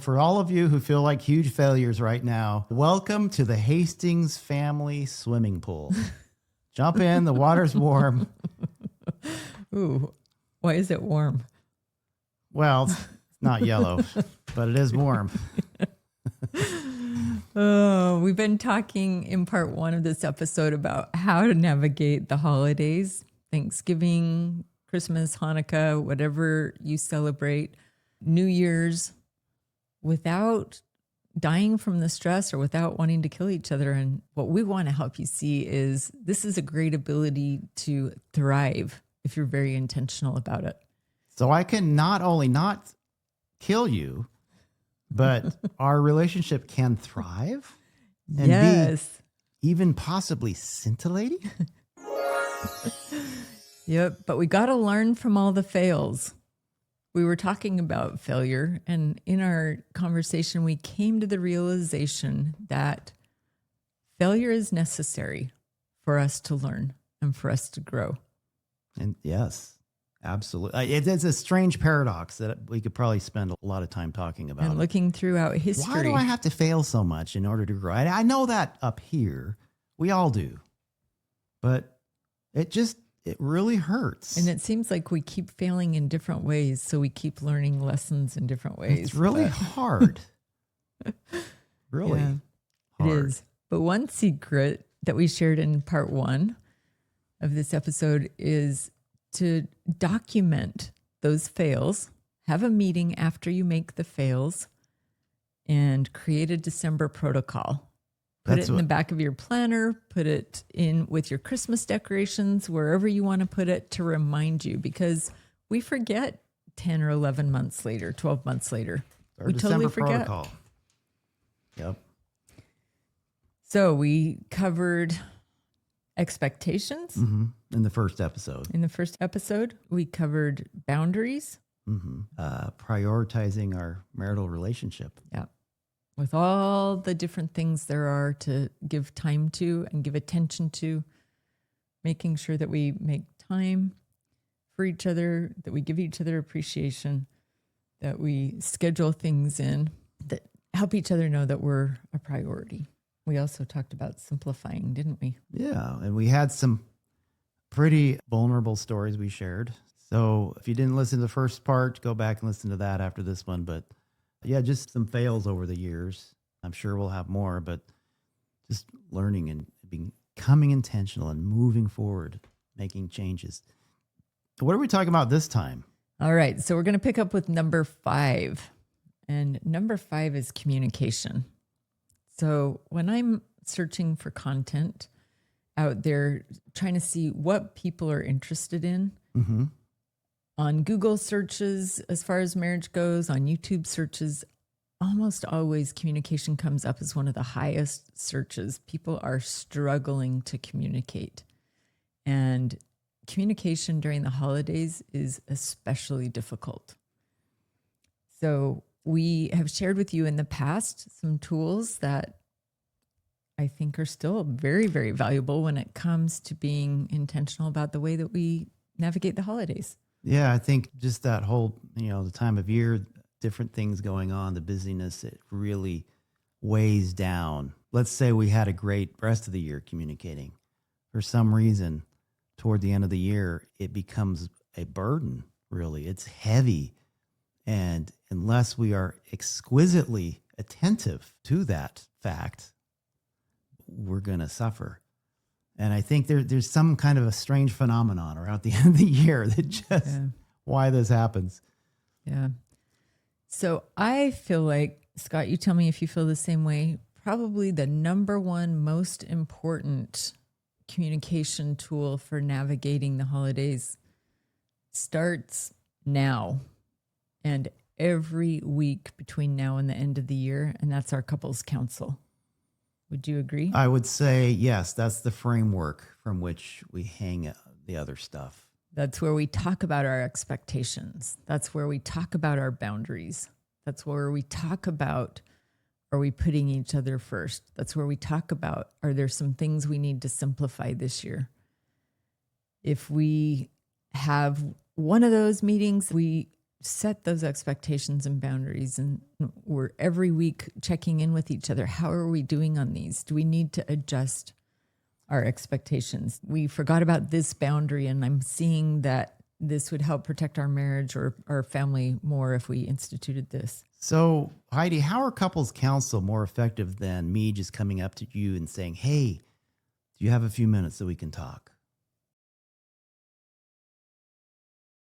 For all of you who feel like huge failures right now, welcome to the Hastings Family Swimming Pool. Jump in, the water's warm. Ooh, why is it warm? Well, it's not yellow, but it is warm. Oh, we've been talking in part one of this episode about how to navigate the holidays, Thanksgiving, Christmas, Hanukkah, whatever you celebrate, New Year's, without dying from the stress or without wanting to kill each other. And what we want to help you see is this is a great ability to thrive if you're very intentional about it. So I can not only not kill you, but our relationship can thrive and Yes. be even possibly scintillating. Yep. But we got to learn from all the fails. We were talking about failure, and in our conversation, we came to the realization that failure is necessary for us to learn and for us to grow. And yes, absolutely. It's a strange paradox that we could probably spend a lot of time talking about. And looking throughout history. Why do I have to fail so much in order to grow? I know that up here, we all do, but it really hurts. And it seems like we keep failing in different ways, so we keep learning lessons in different ways. It's really hard. Really Yeah, hard. It is. But one secret that we shared in part one of this episode is to document those fails, have a meeting after you make the fails, and create a December protocol. Put it in the back of your planner, put it in with your Christmas decorations, wherever you want to put it to remind you, because we forget 10 or 11 months later, 12 months later. We totally forget. Protocol. Yep. So we covered expectations. Mm-hmm. In the first episode. In the first episode, we covered boundaries. Mm-hmm. Prioritizing our marital relationship. Yeah. With all the different things there are to give time to and give attention to, making sure that we make time for each other, that we give each other appreciation, that we schedule things in that help each other know that we're a priority. We also talked about simplifying, didn't we? Yeah. And we had some pretty vulnerable stories we shared. So if you didn't listen to the first part, go back and listen to that after this one. But yeah, just some fails over the years. I'm sure we'll have more, but just learning and becoming intentional and moving forward, making changes. What are we talking about this time? All right. So we're going to pick up with number 5. And number 5 is communication. So when I'm searching for content out there, trying to see what people are interested in, Mm-hmm. on Google searches, as far as marriage goes, on YouTube searches, almost always communication comes up as one of the highest searches. People are struggling to communicate. And communication during the holidays is especially difficult. So we have shared with you in the past some tools that I think are still very, very valuable when it comes to being intentional about the way that we navigate the holidays. Yeah, I think just that whole, the time of year, different things going on, the busyness, it really weighs down. Let's say we had a great rest of the year communicating. For some reason, toward the end of the year, it becomes a burden, really. It's heavy. And unless we are exquisitely attentive to that fact, we're going to suffer. And I think there's some kind of a strange phenomenon around the end of the year that just why this happens. Yeah. So I feel like, Scott, you tell me if you feel the same way, probably the number one most important communication tool for navigating the holidays starts now and every week between now and the end of the year. And that's our couples council. Would you agree? I would say, yes, that's the framework from which we hang the other stuff. That's where we talk about our expectations. That's where we talk about our boundaries. That's where we talk about, are we putting each other first? That's where we talk about, are there some things we need to simplify this year? If we have one of those meetings, we set those expectations and boundaries, and we're every week checking in with each other. How are we doing on these? Do we need to adjust our expectations? We forgot about this boundary, and I'm seeing that this would help protect our marriage or our family more if we instituted this. So, Heidi, how are couples counsel more effective than me just coming up to you and saying, "Hey, do you have a few minutes so we can talk?"